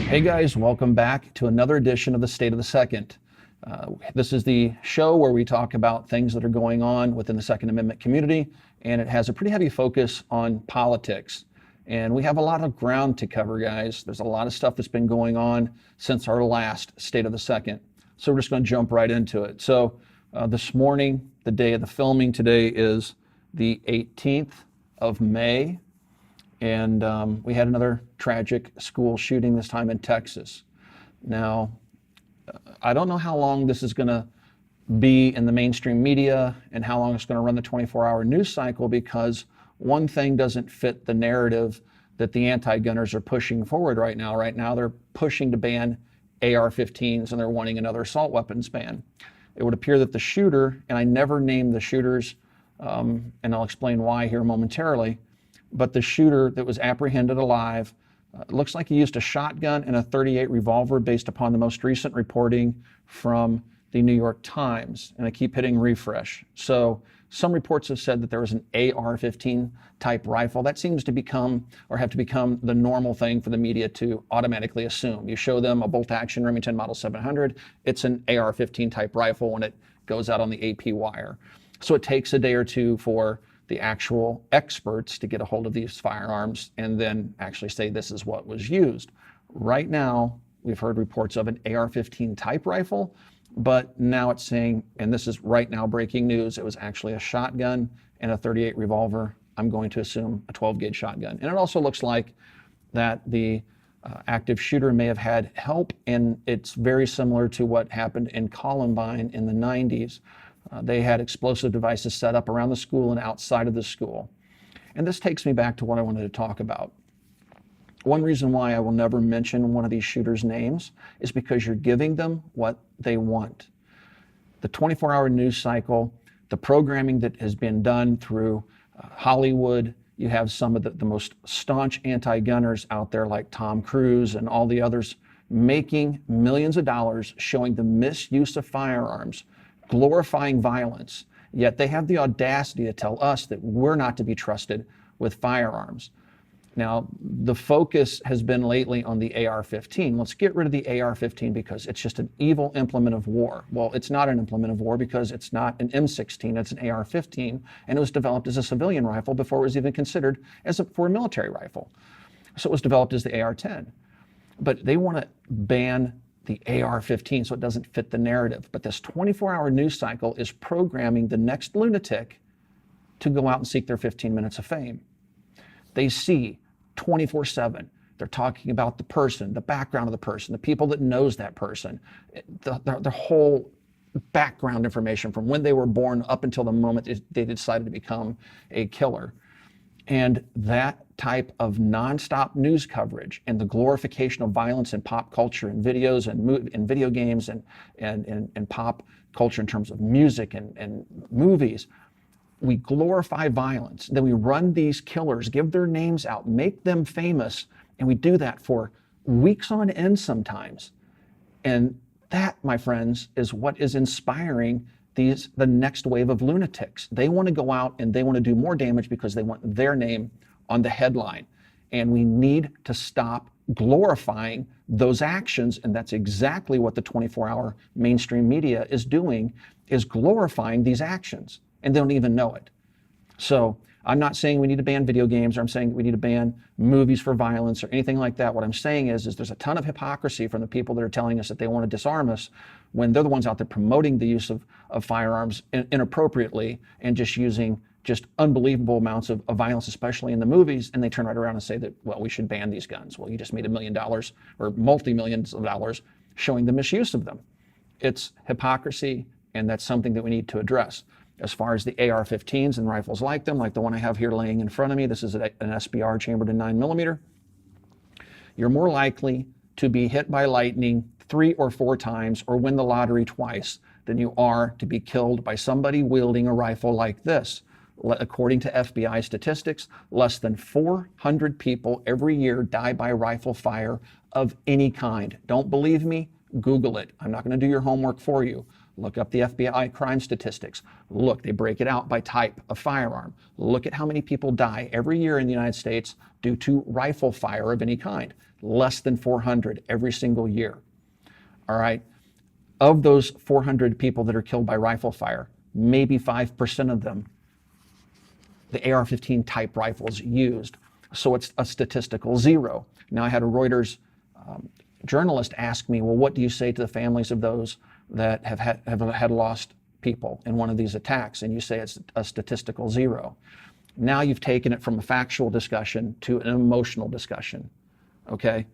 Hey guys, welcome back to another edition of the State of the Second. This is the show where we talk about things that are going on within the Second Amendment community, and it has a pretty heavy focus on politics. And we have a lot of ground to cover, guys. There's a lot of stuff that's been going on since our last State of the Second. So we're just going to jump right into it. So this morning, the day of the filming today is the 18th of May. And we had another tragic school shooting, this time in Texas. Now, I don't know how long this is going to be in the mainstream media and how long it's going to run the 24-hour news cycle, because one thing doesn't fit the narrative that the anti-gunners are pushing forward right now. Right now, they're pushing to ban AR-15s, and they're wanting another assault weapons ban. It would appear that the shooter, and I never named the shooters, and I'll explain why here momentarily, but the shooter that was apprehended alive, looks like he used a shotgun and a .38 revolver based upon the most recent reporting from the New York Times. And I keep hitting refresh. So some reports have said that there was an AR-15 type rifle. That seems to become, or have to become, the normal thing for the media to automatically assume. You show them a bolt-action Remington Model 700, it's an AR-15 type rifle when it goes out on the AP wire. So it takes a day or two for the actual experts to get a hold of these firearms and then actually say this is what was used. Right now, we've heard reports of an AR-15 type rifle, but now it's saying, and this is right now breaking news, it was actually a shotgun and a .38 revolver. I'm going to assume a 12-gauge shotgun. And it also looks like that the active shooter may have had help, and it's very similar to what happened in Columbine in the 90s. They had explosive devices set up around the school and outside of the school. And this takes me back to what I wanted to talk about. One reason why I will never mention one of these shooters' names is because you're giving them what they want. The 24-hour news cycle, the programming that has been done through Hollywood, you have some of the most staunch anti-gunners out there like Tom Cruise and all the others making millions of dollars showing the misuse of firearms, glorifying violence, yet they have the audacity to tell us that we're not to be trusted with firearms. Now, the focus has been lately on the AR-15. Let's get rid of the AR-15 because it's just an evil implement of war. Well, it's not an implement of war because it's not an M16, it's an AR-15, and it was developed as a civilian rifle before it was even considered for a military rifle. So it was developed as the AR-10. But they want to ban the AR-15 so it doesn't fit the narrative. But this 24-hour news cycle is programming the next lunatic to go out and seek their 15 minutes of fame. They see 24/7. They're talking about the person, the background of the person, the people that knows that person, the whole background information from when they were born up until the moment they decided to become a killer. And that type of nonstop news coverage and the glorification of violence in pop culture and videos and video games and pop culture in terms of music and movies, we glorify violence. Then we run these killers, give their names out, make them famous, and we do that for weeks on end sometimes. And that, my friends, is what is inspiring the next wave of lunatics. They want to go out and they want to do more damage because they want their name on the headline. And we need to stop glorifying those actions. And that's exactly what the 24-hour mainstream media is doing, is glorifying these actions. And they don't even know it. So I'm not saying we need to ban video games, or I'm saying we need to ban movies for violence or anything like that. What I'm saying is there's a ton of hypocrisy from the people that are telling us that they want to disarm us when they're the ones out there promoting the use of firearms inappropriately and just using just unbelievable amounts of violence, especially in the movies, and they turn right around and say that, well, we should ban these guns. Well, you just made $1 million or multi-millions of dollars showing the misuse of them. It's hypocrisy, and that's something that we need to address. As far as the AR-15s and rifles like them, like the one I have here laying in front of me, this is an SBR chambered in 9mm. You're more likely to be hit by lightning 3 or 4 times or win the lottery twice than you are to be killed by somebody wielding a rifle like this. According to FBI statistics, less than 400 people every year die by rifle fire of any kind. Don't believe me? Google it. I'm not going to do your homework for you. Look up the FBI crime statistics. Look, they break it out by type of firearm. Look at how many people die every year in the United States due to rifle fire of any kind. Less than 400 every single year. All right. Of those 400 people that are killed by rifle fire, maybe 5% of them, the AR-15 type rifles used. So it's a statistical zero. Now, I had a Reuters journalist ask me, well, what do you say to the families of those that have had lost people in one of these attacks? And you say it's a statistical zero. Now you've taken it from a factual discussion to an emotional discussion, okay?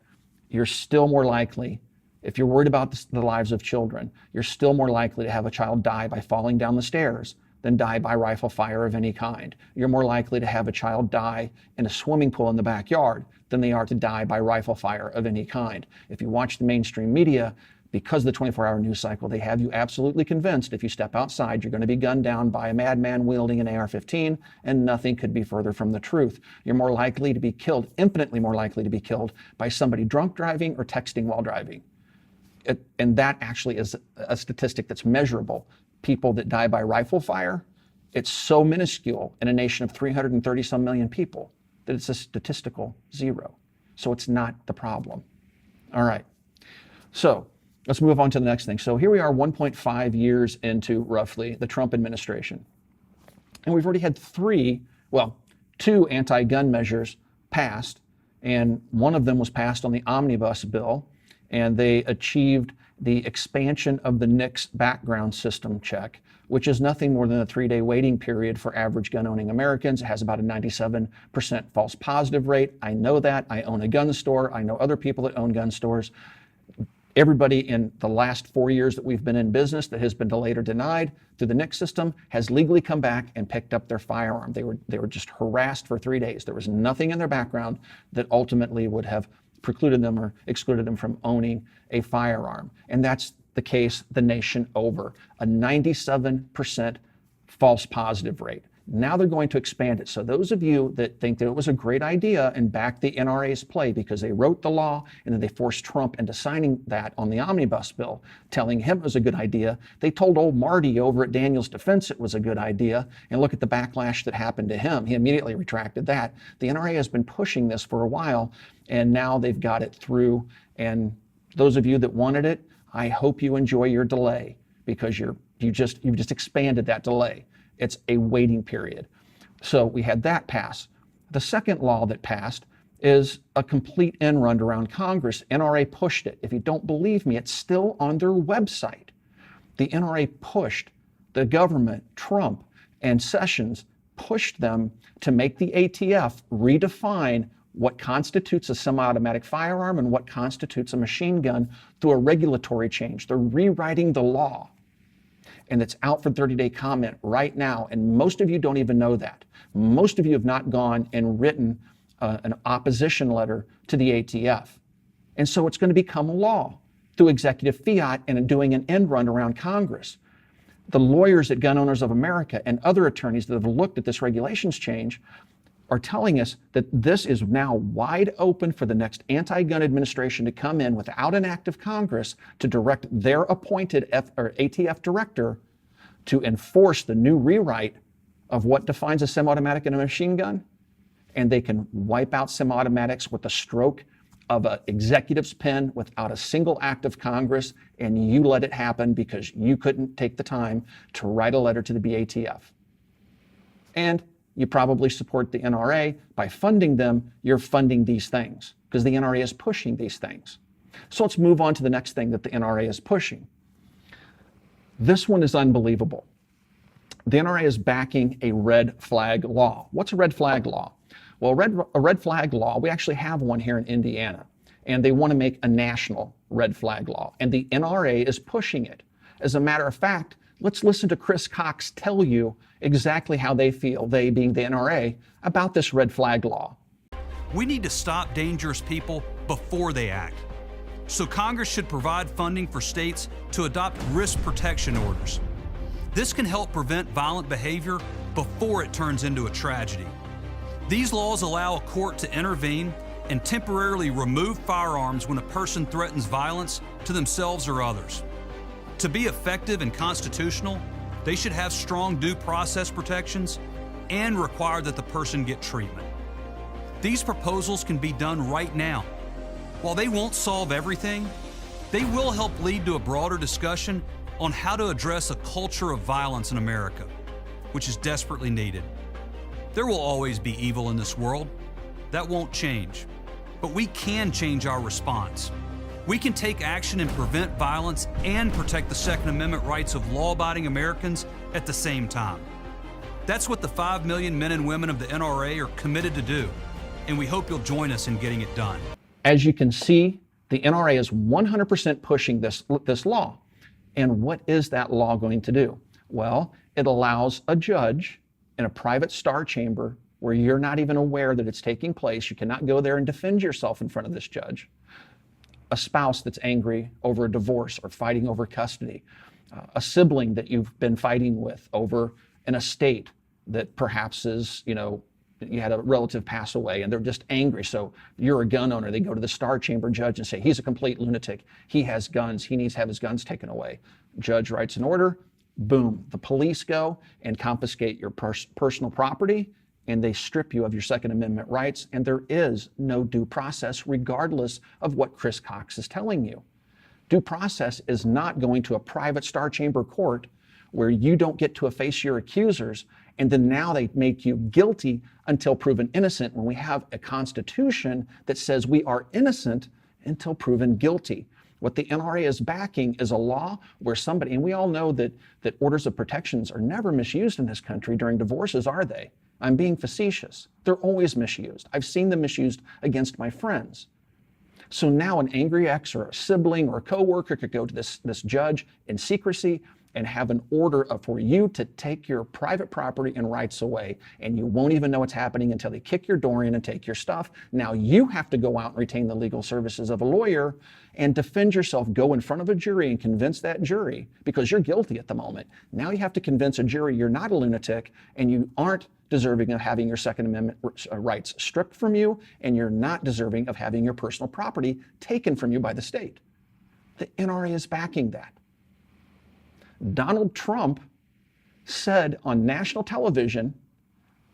You're still more likely, if you're worried about the lives of children, you're still more likely to have a child die by falling down the stairs than die by rifle fire of any kind. You're more likely to have a child die in a swimming pool in the backyard than they are to die by rifle fire of any kind. If you watch the mainstream media, because of the 24-hour news cycle, they have you absolutely convinced if you step outside, you're going to be gunned down by a madman wielding an AR-15, and nothing could be further from the truth. You're more likely to be killed, infinitely more likely to be killed by somebody drunk driving or texting while driving. And that actually is a statistic that's measurable. People that die by rifle fire, it's so minuscule in a nation of 330 some million people that it's a statistical zero. So it's not the problem. All right. So let's move on to the next thing. So here we are 1.5 years into roughly the Trump administration. And we've already had two anti-gun measures passed. And one of them was passed on the omnibus bill. And they achieved the expansion of the NICS background system check, which is nothing more than a 3-day waiting period for average gun-owning Americans. It has about a 97% false positive rate. I know that. I own a gun store. I know other people that own gun stores. Everybody in the last 4 years that we've been in business that has been delayed or denied through the NICS system has legally come back and picked up their firearm. They were just harassed for 3 days. There was nothing in their background that ultimately would have precluded them or excluded them from owning a firearm. And that's the case the nation over. A 97% false positive rate. Now they're going to expand it. So those of you that think that it was a great idea and back the NRA's play because they wrote the law and then they forced Trump into signing that on the omnibus bill, telling him it was a good idea. They told old Marty over at Daniel's Defense it was a good idea. And look at the backlash that happened to him. He immediately retracted that. The NRA has been pushing this for a while and now they've got it through. And those of you that wanted it, I hope you enjoy your delay because you've just expanded that delay. It's a waiting period. So we had that pass. The second law that passed is a complete end run around Congress. NRA pushed it. If you don't believe me, it's still on their website. The NRA pushed the government, Trump and Sessions, pushed them to make the ATF redefine what constitutes a semi-automatic firearm and what constitutes a machine gun through a regulatory change. They're rewriting the law. And it's out for 30-day comment right now. And most of you don't even know that. Most of you have not gone and written an opposition letter to the ATF. And so it's going to become a law through executive fiat and doing an end run around Congress. The lawyers at Gun Owners of America and other attorneys that have looked at this regulations change are telling us that this is now wide open for the next anti-gun administration to come in without an act of Congress to direct their appointed ATF director to enforce the new rewrite of what defines a semi-automatic and a machine gun. And they can wipe out semi-automatics with the stroke of an executive's pen without a single act of Congress, and you let it happen because you couldn't take the time to write a letter to the BATF. And you probably support the NRA. By funding them, you're funding these things because the NRA is pushing these things. So let's move on to the next thing that the NRA is pushing. This one is unbelievable. The NRA is backing a red flag law. What's a red flag law? Well, a red flag law, we actually have one here in Indiana, and they want to make a national red flag law, and the NRA is pushing it. As a matter of fact, let's listen to Chris Cox tell you exactly how they feel, they being the NRA, about this red flag law. We need to stop dangerous people before they act. So Congress should provide funding for states to adopt risk protection orders. This can help prevent violent behavior before it turns into a tragedy. These laws allow a court to intervene and temporarily remove firearms when a person threatens violence to themselves or others. To be effective and constitutional, they should have strong due process protections and require that the person get treatment. These proposals can be done right now. While they won't solve everything, they will help lead to a broader discussion on how to address a culture of violence in America, which is desperately needed. There will always be evil in this world. That won't change. But we can change our response. We can take action and prevent violence and protect the Second Amendment rights of law-abiding Americans at the same time. That's what the 5 million men and women of the NRA are committed to do, and we hope you'll join us in getting it done. As you can see, the NRA is 100% pushing this law. And what is that law going to do? Well, it allows a judge in a private star chamber where you're not even aware that it's taking place. You cannot go there and defend yourself in front of this judge. A spouse that's angry over a divorce or fighting over custody, a sibling that you've been fighting with over an estate that perhaps is, you had a relative pass away and they're just angry. So you're a gun owner. They go to the star chamber judge and say, he's a complete lunatic. He has guns. He needs to have his guns taken away. Judge writes an order. Boom. The police go and confiscate your personal property, and they strip you of your Second Amendment rights, and there is no due process regardless of what Chris Cox is telling you. Due process is not going to a private star chamber court where you don't get to face your accusers, and then now they make you guilty until proven innocent, when we have a Constitution that says we are innocent until proven guilty. What the NRA is backing is a law where somebody, and we all know that orders of protections are never misused in this country during divorces, are they? I'm being facetious. They're always misused. I've seen them misused against my friends. So now an angry ex or a sibling or a coworker could go to this judge in secrecy and have an order for you to take your private property and rights away, and you won't even know what's happening until they kick your door in and take your stuff. Now you have to go out and retain the legal services of a lawyer and defend yourself, go in front of a jury and convince that jury, because you're guilty at the moment. Now you have to convince a jury you're not a lunatic and you aren't deserving of having your Second Amendment rights stripped from you, and you're not deserving of having your personal property taken from you by the state. The NRA is backing that. Donald Trump said on national television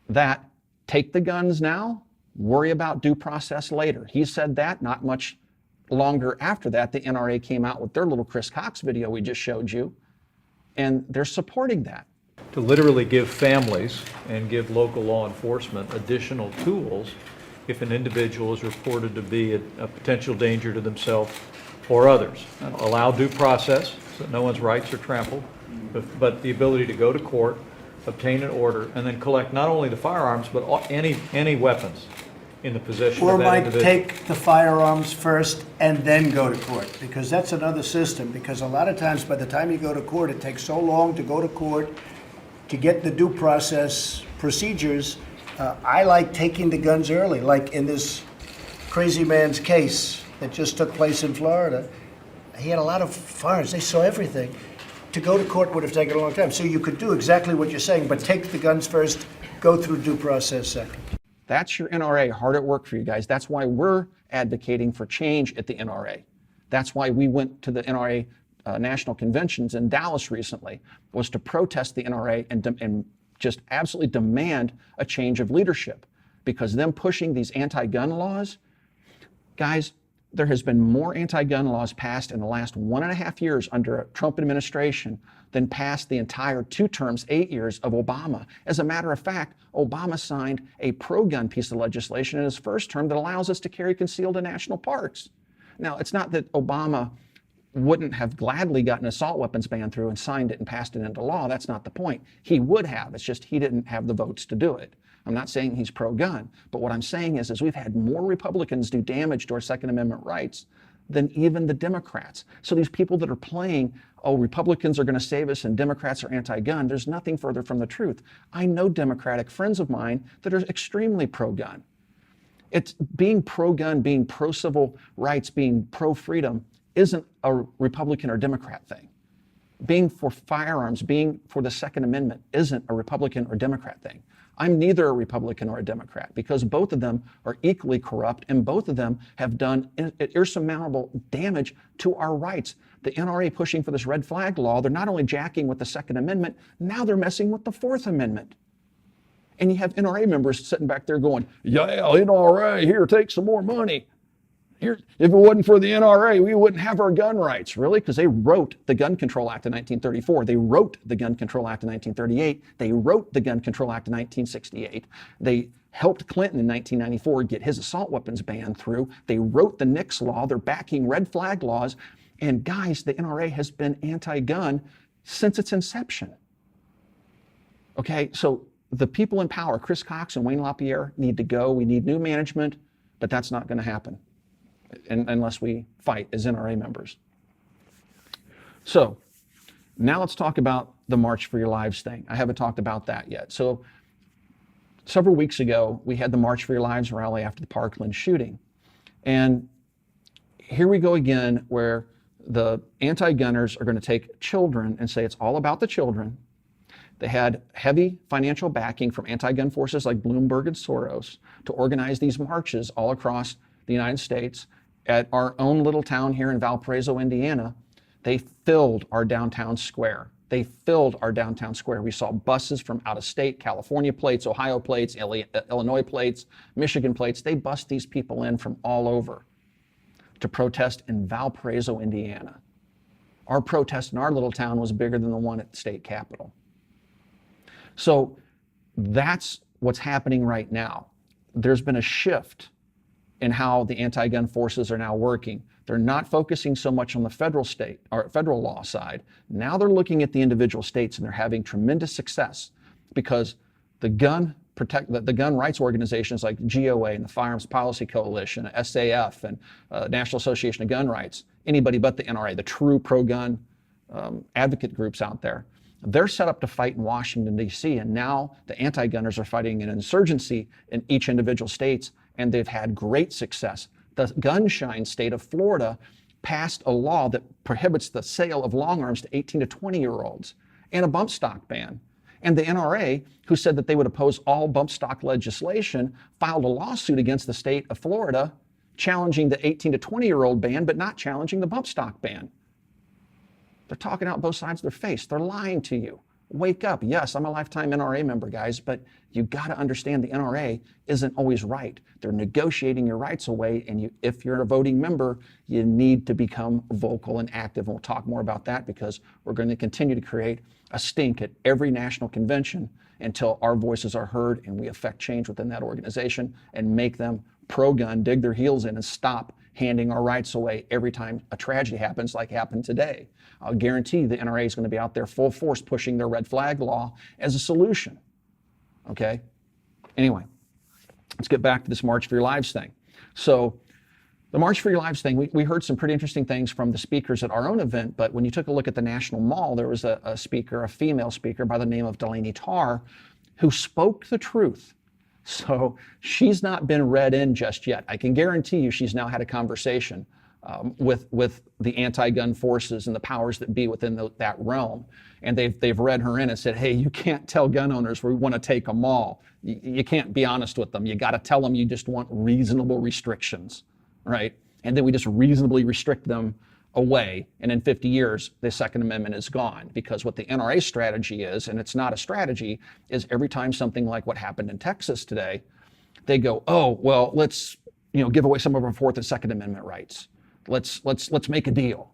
that take the guns now, worry about due process later. He said that. Not much longer after that, the NRA came out with their little Chris Cox video we just showed you, and they're supporting that. To literally give families and give local law enforcement additional tools if an individual is reported to be a potential danger to themselves or others. Allow due process so that no one's rights are trampled, but the ability to go to court, obtain an order, and then collect not only the firearms, but any weapons in the possession Or of that might individual. take the firearms first and then go to court, because that's another system. Because a lot of times, by the time you go to court, it takes so long to go to court to get the due process procedures. I like taking the guns early, like in this crazy man's case that just took place in Florida. He had a lot of firearms. They saw everything. To go to court would have taken a long time. So you could do exactly what you're saying, but take the guns first, go through due process second. That's your NRA hard at work for you guys. That's why we're advocating for change at the NRA. That's why we went to the NRA national conventions in Dallas recently, was to protest the NRA and just absolutely demand a change of leadership, because them pushing these anti-gun laws, guys, there has been more anti-gun laws passed in the last 1.5 years under a Trump administration than passed the entire 2 terms, 8 years of Obama. As a matter of fact, Obama signed a pro-gun piece of legislation in his first term that allows us to carry concealed in national parks. Now, it's not that Obama wouldn't have gladly gotten an assault weapons ban through and signed it and passed it into law. That's not the point. He would have. It's just he didn't have the votes to do it. I'm not saying he's pro-gun, but what I'm saying is we've had more Republicans do damage to our Second Amendment rights than even the Democrats. So these people that are playing, oh, Republicans are going to save us and Democrats are anti-gun, there's nothing further from the truth. I know Democratic friends of mine that are extremely pro-gun. It's being pro-gun, being pro-civil rights, being pro-freedom isn't a Republican or Democrat thing. being for firearms, being for the Second Amendment isn't a Republican or Democrat thing. I'm neither a Republican or a Democrat because both of them are equally corrupt and both of them have done insurmountable damage to our rights. The NRA pushing for this red flag law, they're not only jacking with the Second Amendment, now they're messing with the Fourth Amendment. And you have NRA members sitting back there going, yeah, NRA, here, take some more money. Here, if it wasn't for the NRA, we wouldn't have our gun rights. Really? Because they wrote the Gun Control Act of 1934. They wrote the Gun Control Act of 1938. They wrote the Gun Control Act of 1968. They helped Clinton in 1994 get his assault weapons ban through. They wrote the Nix law. They're backing red flag laws. And guys, the NRA has been anti-gun since its inception. Okay, so the people in power, Chris Cox and Wayne LaPierre, need to go. We need new management, but that's not going to happen unless we fight as NRA members. So now let's talk about the March for Your Lives thing. I haven't talked about that yet. So several weeks ago, we had the March for Your Lives rally after the Parkland shooting. And here we go again where the anti-gunners are going to take children and say it's all about the children. They had heavy financial backing from anti-gun forces like Bloomberg and Soros to organize these marches all across the United States. At our own little town here in Valparaiso, Indiana, they filled our downtown square. They filled our downtown square. We saw buses from out of state, California plates, Ohio plates, Illinois plates, Michigan plates. They bust these people in from all over to protest in Valparaiso, Indiana. Our protest in our little town was bigger than the one at the state capitol. So that's what's happening right now. There's been a shift in how the anti-gun forces are now working. They're not focusing so much on the federal law side. Now they're looking at the individual states and they're having tremendous success because the gun rights organizations like GOA and the Firearms Policy Coalition, SAF, and National Association of Gun Rights, anybody but the NRA, the true pro-gun advocate groups out there, they're set up to fight in Washington, D.C., and now the anti-gunners are fighting an insurgency in each individual states, and they've had great success. The gunshine state of Florida passed a law that prohibits the sale of long arms to 18 to 20-year-olds and a bump stock ban. And the NRA, who said that they would oppose all bump stock legislation, filed a lawsuit against the state of Florida challenging the 18 to 20-year-old ban, but not challenging the bump stock ban. They're talking out both sides of their face. They're lying to you. Wake up. Yes, I'm a lifetime NRA member, guys, but you got to understand the NRA isn't always right. They're negotiating your rights away, and if you're a voting member, you need to become vocal and active. And we'll talk more about that because we're going to continue to create a stink at every national convention until our voices are heard and we affect change within that organization and make them pro-gun, dig their heels in, and stop handing our rights away every time a tragedy happens like happened today. I'll guarantee the NRA is going to be out there full force pushing their red flag law as a solution. Okay? Anyway, let's get back to this March for Your Lives thing. So the March for Your Lives thing, we heard some pretty interesting things from the speakers at our own event, but when you took a look at the National Mall, there was a speaker, a female speaker by the name of Delaney Tarr, who spoke the truth. So she's not been read in just yet. I can guarantee you she's now had a conversation with the anti-gun forces and the powers that be within that realm. And they've read her in and said, hey, you can't tell gun owners we want to take them all. You can't be honest with them. You got to tell them you just want reasonable restrictions, right? And then we just reasonably restrict them away. And in 50 years, the Second Amendment is gone. Because what the NRA strategy is, and it's not a strategy, is every time something like what happened in Texas today, they go, oh, well, let's give away some of our Fourth and Second Amendment rights. Let's make a deal.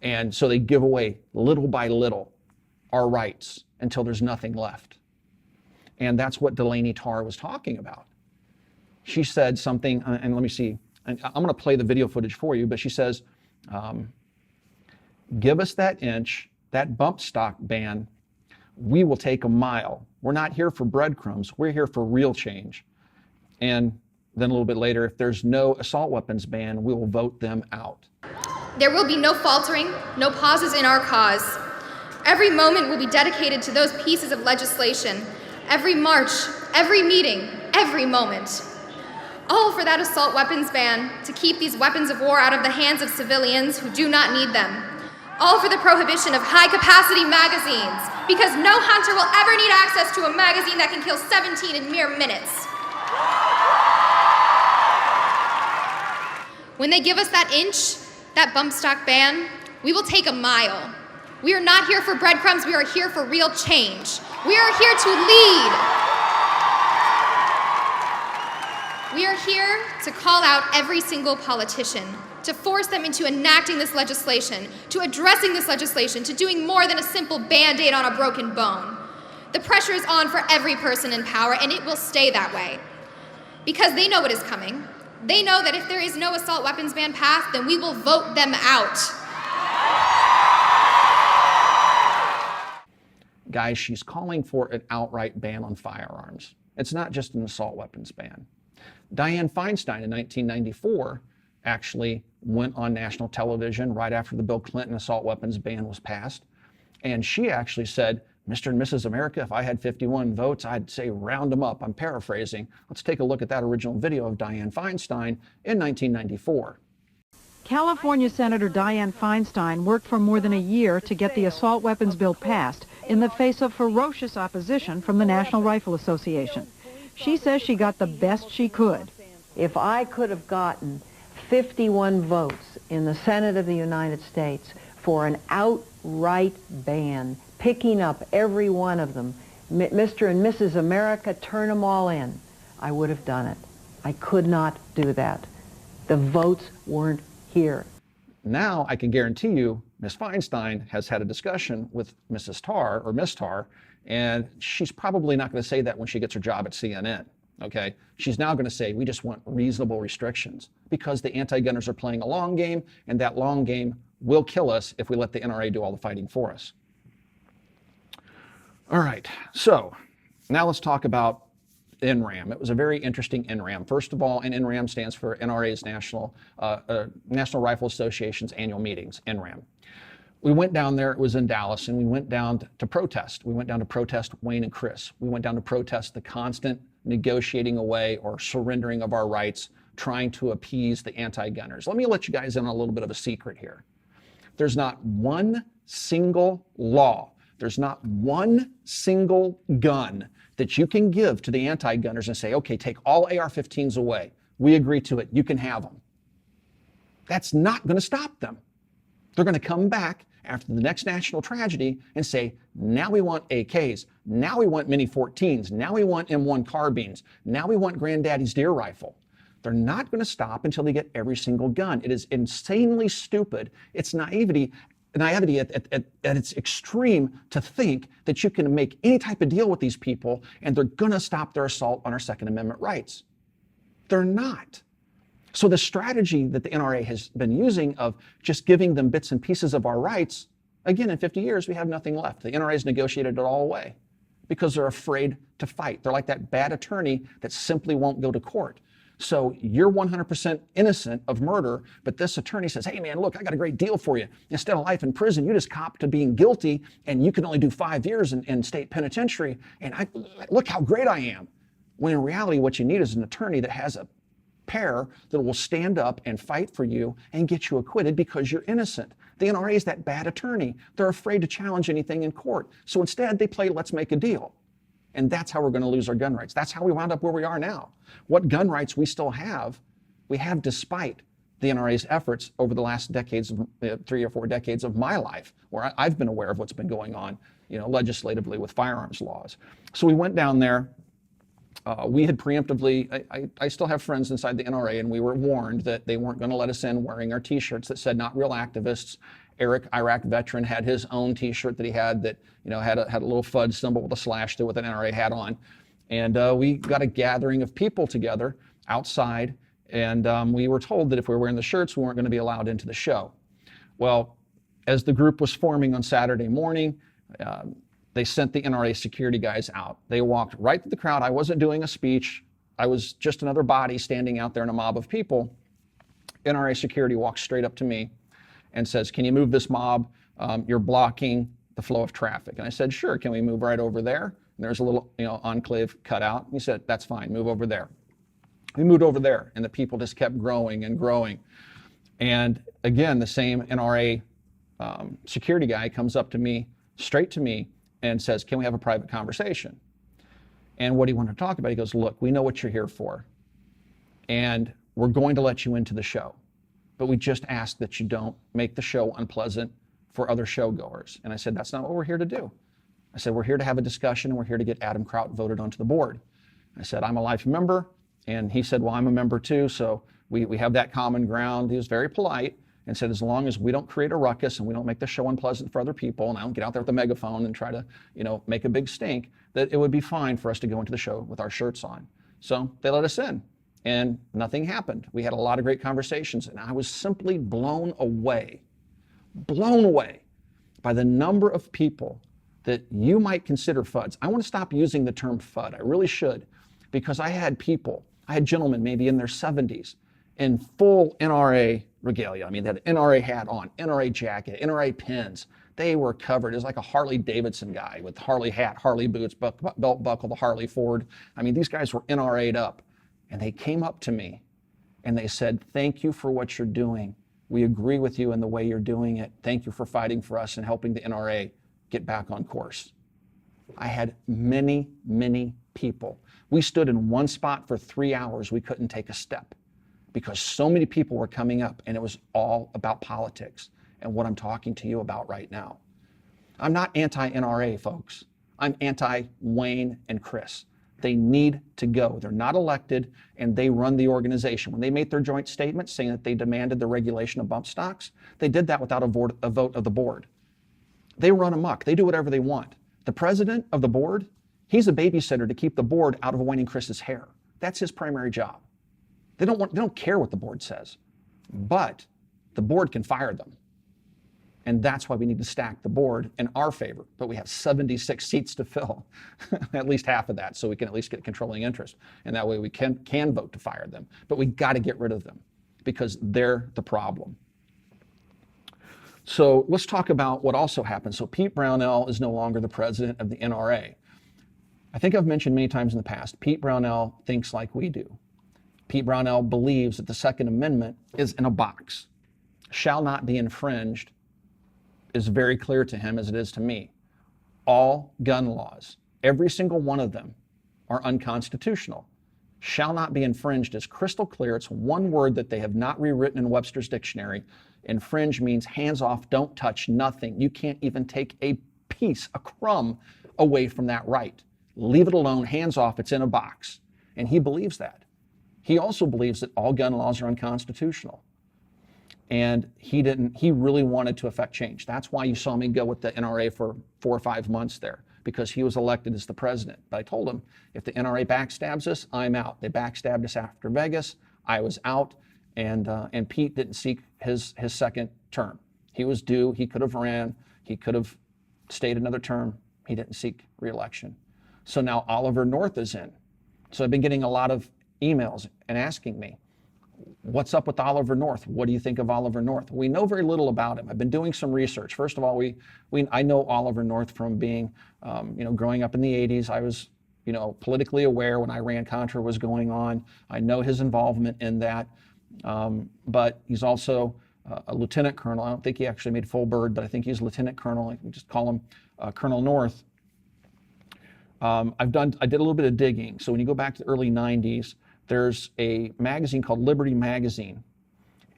And so they give away little by little our rights until there's nothing left. And that's what Delaney Tarr was talking about. She said something, and let me see, and I'm going to play the video footage for you, but she says, give us that inch, that bump stock ban, we will take a mile. We're not here for breadcrumbs, we're here for real change. And then a little bit later, if there's no assault weapons ban, we will vote them out. There will be no faltering, no pauses in our cause. Every moment will be dedicated to those pieces of legislation. Every march, every meeting, every moment. All for that assault weapons ban, to keep these weapons of war out of the hands of civilians who do not need them. All for the prohibition of high-capacity magazines, because no hunter will ever need access to a magazine that can kill 17 in mere minutes. When they give us that inch, that bump stock ban, we will take a mile. We are not here for breadcrumbs, we are here for real change. We are here to lead. We are here to call out every single politician, to force them into enacting this legislation, to addressing this legislation, to doing more than a simple Band-Aid on a broken bone. The pressure is on for every person in power, and it will stay that way. Because they know what is coming. They know that if there is no assault weapons ban passed, then we will vote them out. Guys, she's calling for an outright ban on firearms. It's not just an assault weapons ban. Dianne Feinstein in 1994 actually went on national television right after the Bill Clinton assault weapons ban was passed. And she actually said, Mr. and Mrs. America, if I had 51 votes, I'd say round them up. I'm paraphrasing. Let's take a look at that original video of Dianne Feinstein in 1994. California Senator Dianne Feinstein worked for more than a year to get the assault weapons bill passed in the face of ferocious opposition from the National Rifle Association. She says she got the best she could. If I could have gotten 51 votes in the Senate of the United States for an outright ban, picking up every one of them, Mr. and Mrs. America, turn them all in, I would have done it. I could not do that. The votes weren't here. Now I can guarantee you Ms. Feinstein has had a discussion with Mrs. Tarr or Miss Tarr, and she's probably not going to say that when she gets her job at CNN. Okay, she's now going to say we just want reasonable restrictions because the anti-gunners are playing a long game, and that long game will kill us if we let the NRA do all the fighting for us. All right, so now let's talk about NRAAM. It was a very interesting NRAAM. First of all, and NRAAM stands for NRA's National Rifle Association's annual meetings, NRAAM. We went down there, it was in Dallas, and we went down to protest. We went down to protest Wayne and Chris. We went down to protest the constant negotiating away or surrendering of our rights, trying to appease the anti-gunners. Let me let you guys in on a little bit of a secret here. There's not one single law, there's not one single gun that you can give to the anti-gunners and say, okay, take all AR-15s away. We agree to it. You can have them. That's not going to stop them. They're going to come back after the next national tragedy and say, now we want AKs. Now we want Mini 14s. Now we want M1 carbines. Now we want Granddaddy's deer rifle. They're not going to stop until they get every single gun. It is insanely stupid. It's naivety at its extreme to think that you can make any type of deal with these people and they're going to stop their assault on our Second Amendment rights. They're not. So the strategy that the NRA has been using of just giving them bits and pieces of our rights, again, in 50 years, we have nothing left. The NRA has negotiated it all away because they're afraid to fight. They're like that bad attorney that simply won't go to court. So you're 100% innocent of murder, but this attorney says, hey man, look, I got a great deal for you. Instead of life in prison, you just cop to being guilty and you can only do 5 years in state penitentiary. And look how great I am. When in reality, what you need is an attorney that has a pair that will stand up and fight for you and get you acquitted because you're innocent. The NRA is that bad attorney. They're afraid to challenge anything in court. So instead they play, let's make a deal. And that's how we're going to lose our gun rights. That's how we wound up where we are now. What gun rights we still have, we have despite the NRA's efforts over the last decades, 3 or 4 decades of my life, where I've been aware of what's been going on, legislatively with firearms laws. So we went down there. We had preemptively, I still have friends inside the NRA, and we were warned that they weren't going to let us in wearing our T-shirts that said "Not Real Activists." Eric, Iraq veteran, had his own T-shirt that he had that had a little FUD symbol with a slash through with an NRA hat on, and we got a gathering of people together outside, and we were told that if we were wearing the shirts, we weren't going to be allowed into the show. Well, as the group was forming on Saturday morning, they sent the NRA security guys out. They walked right through the crowd. I wasn't doing a speech. I was just another body standing out there in a mob of people. NRA security walks straight up to me and says, can you move this mob? You're blocking the flow of traffic. And I said, sure, can we move right over there? And there's a little enclave cut out. He said, that's fine, move over there. We moved over there, and the people just kept growing and growing. And again, the same NRA security guy comes up to me, straight to me, and says, can we have a private conversation? And what he wanted to talk about, he goes, look, we know what you're here for, and we're going to let you into the show, but we just ask that you don't make the show unpleasant for other showgoers. And I said, that's not what we're here to do. I said, we're here to have a discussion, and we're here to get Adam Kraut voted onto the board. I said, I'm a life member, and he said, well, I'm a member too, so we have that common ground. He was very polite and said, as long as we don't create a ruckus and we don't make the show unpleasant for other people, and I don't get out there with a megaphone and try to, make a big stink, that it would be fine for us to go into the show with our shirts on. So they let us in, and nothing happened. We had a lot of great conversations, and I was simply blown away by the number of people that you might consider FUDs. I want to stop using the term FUD. I really should, because I had gentlemen maybe in their 70s in full NRA regalia. I mean, they had an NRA hat on, NRA jacket, NRA pins. They were covered. It was like a Harley Davidson guy with Harley hat, Harley boots, belt buckle, the Harley Ford. I mean, these guys were NRA'd up. And they came up to me and they said, thank you for what you're doing. We agree with you in the way you're doing it. Thank you for fighting for us and helping the NRA get back on course. I had many, many people. We stood in one spot for 3 hours. We couldn't take a step because so many people were coming up, and it was all about politics and what I'm talking to you about right now. I'm not anti-NRA, folks. I'm anti-Wayne and Chris. They need to go. They're not elected, and they run the organization. When they made their joint statement saying that they demanded the regulation of bump stocks, they did that without a vote of the board. They run amok. They do whatever they want. The president of the board, he's a babysitter to keep the board out of Wayne and Chris's hair. That's his primary job. They don't care what the board says, but the board can fire them. And that's why we need to stack the board in our favor. But we have 76 seats to fill, at least half of that, so we can at least get controlling interest. And that way we can vote to fire them. But we got to get rid of them because they're the problem. So let's talk about what also happened. So Pete Brownell is no longer the president of the NRA. I think I've mentioned many times in the past, Pete Brownell thinks like we do. Pete Brownell believes that the Second Amendment is in a box, shall not be infringed, is very clear to him as it is to me. All gun laws, every single one of them, are unconstitutional. Shall not be infringed is crystal clear. It's one word that they have not rewritten in Webster's dictionary. Infringe means hands off, don't touch, nothing. You can't even take a piece, a crumb away from that right. Leave it alone, hands off, it's in a box. And he believes that. He also believes that all gun laws are unconstitutional. And he really wanted to affect change. That's why you saw me go with the NRA for 4 or 5 months there, because he was elected as the president. But I told him, if the NRA backstabs us, I'm out. They backstabbed us after Vegas. I was out, and Pete didn't seek his second term. He was due. He could have ran. He could have stayed another term. He didn't seek re-election. So now Oliver North is in. So I've been getting a lot of emails and asking me, what's up with Oliver North? What do you think of Oliver North? We know very little about him. I've been doing some research. First of all, I know Oliver North from being, growing up in the 80s. I was, politically aware when Iran-Contra was going on. I know his involvement in that. But he's also a lieutenant colonel. I don't think he actually made full bird, but I think he's a lieutenant colonel. I can just call him Colonel North. I did a little bit of digging. So when you go back to the early 90s, there's a magazine called Liberty Magazine.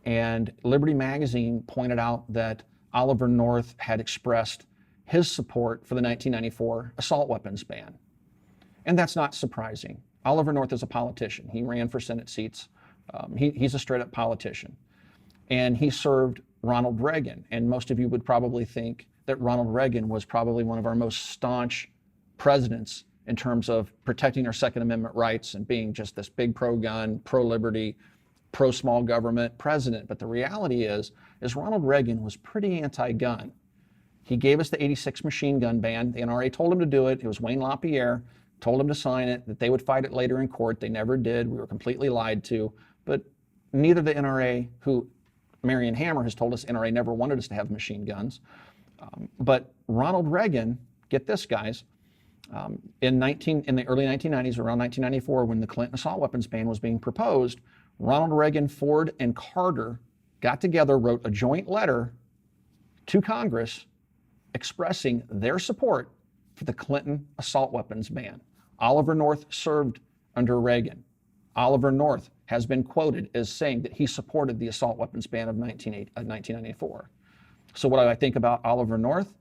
And Liberty Magazine pointed out that Oliver North had expressed his support for the 1994 assault weapons ban. And that's not surprising. Oliver North is a politician. He ran for Senate seats. He's a straight up politician. And he served Ronald Reagan. And most of you would probably think that Ronald Reagan was probably one of our most staunch presidents in terms of protecting our Second Amendment rights and being just this big pro-gun, pro-liberty, pro-small government president. But the reality is Ronald Reagan was pretty anti-gun. He gave us the 86 machine gun ban. The NRA told him to do it. It was Wayne LaPierre, told him to sign it, that they would fight it later in court. They never did. We were completely lied to. But neither the NRA, who Marion Hammer has told us NRA never wanted us to have machine guns, but Ronald Reagan, get this, guys, in the early 1990s, around 1994, when the Clinton assault weapons ban was being proposed, Ronald Reagan, Ford, and Carter got together, wrote a joint letter to Congress expressing their support for the Clinton assault weapons ban. Oliver North served under Reagan. Oliver North has been quoted as saying that he supported the assault weapons ban of 1994. So what do I think about Oliver North?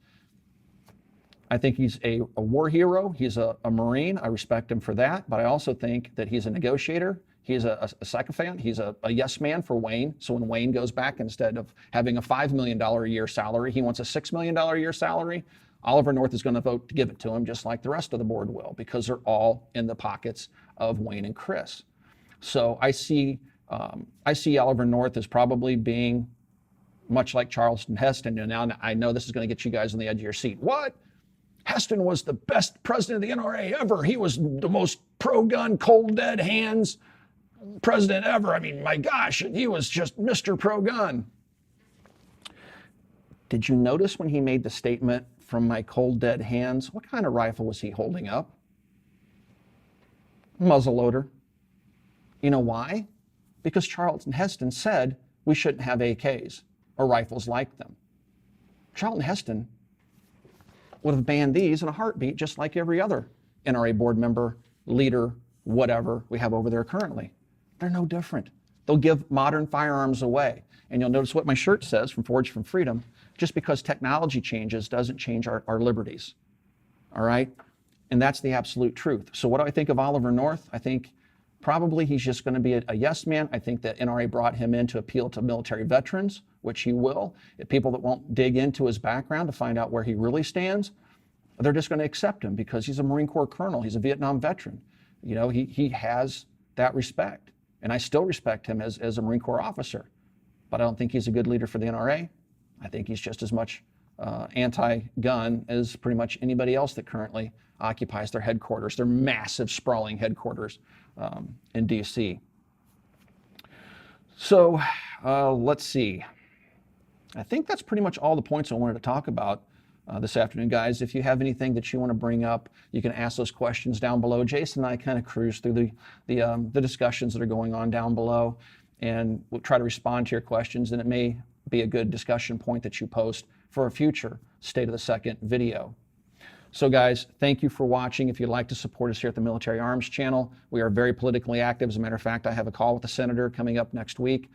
I think he's a war hero. He's a Marine. I respect him for that. But I also think that he's a negotiator. He's a sycophant. He's a yes man for Wayne. So when Wayne goes back, instead of having a $5 million a year salary, he wants a $6 million a year salary. Oliver North is going to vote to give it to him, just like the rest of the board will, because they're all in the pockets of Wayne and Chris. So I see Oliver North as probably being much like Charleston Heston. And now I know this is going to get you guys on the edge of your seat. What? Heston was the best president of the NRA ever. He was the most pro-gun, cold, dead hands president ever. I mean, my gosh, he was just Mr. Pro-gun. Did you notice when he made the statement, "From my cold, dead hands," what kind of rifle was he holding up? Muzzleloader. You know why? Because Charlton Heston said we shouldn't have AKs or rifles like them. Charlton Heston would have banned these in a heartbeat, just like every other NRA board member, leader, whatever we have over there currently. They're no different. They'll give modern firearms away. And you'll notice what my shirt says, from Forged from Freedom. Just because technology changes doesn't change our liberties. All right? And that's the absolute truth. So what do I think of Oliver North? I think probably he's just going to be a yes man. I think that NRA brought him in to appeal to military veterans, which he will. People that won't dig into his background to find out where he really stands, they're just going to accept him because he's a Marine Corps colonel. He's a Vietnam veteran. You know, he has that respect. And I still respect him as a Marine Corps officer. But I don't think he's a good leader for the NRA. I think he's just as much anti-gun as pretty much anybody else that currently occupies their headquarters, their massive, sprawling headquarters in D.C. So let's see. I think that's pretty much all the points I wanted to talk about this afternoon, guys. If you have anything that you want to bring up, you can ask those questions down below. Jason and I kind of cruise through the discussions that are going on down below, and we'll try to respond to your questions, and it may be a good discussion point that you post for a future State of the Second video. So guys, thank you for watching. If you'd like to support us here at the Military Arms channel, we are very politically active. As a matter of fact, I have a call with the senator coming up next week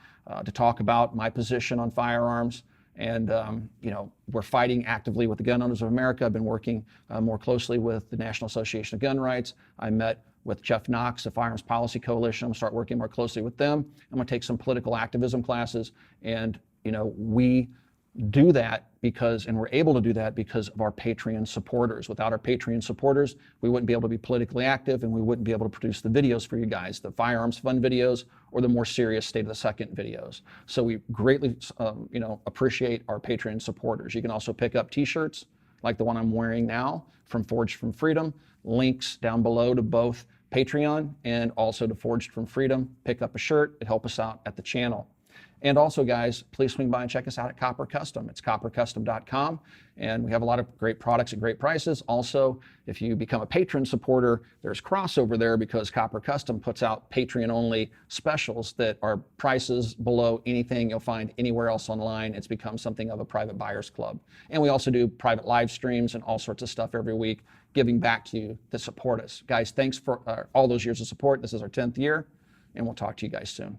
to talk about my position on firearms. And, you know, we're fighting actively with the Gun Owners of America. I've been working more closely with the National Association of Gun Rights. I met with Jeff Knox, the Firearms Policy Coalition. I'm going to start working more closely with them. I'm going to take some political activism classes. And, you know, we do that because, and we're able to do that because of our Patreon supporters. Without our Patreon supporters, we wouldn't be able to be politically active, and we wouldn't be able to produce the videos for you guys, the firearms fun videos or the more serious State of the Second videos. So we greatly, you know, appreciate our Patreon supporters. You can also pick up t-shirts like the one I'm wearing now from Forged from Freedom. Links down below to both Patreon and also to Forged from Freedom. Pick up a shirt. It helps us out at the channel. And also, guys, please swing by and check us out at Copper Custom. It's coppercustom.com, and we have a lot of great products at great prices. Also, if you become a patron supporter, there's crossover there because Copper Custom puts out Patreon-only specials that are prices below anything you'll find anywhere else online. It's become something of a private buyers club. And we also do private live streams and all sorts of stuff every week, giving back to you to support us. Guys, thanks for all those years of support. This is our 10th year, and we'll talk to you guys soon.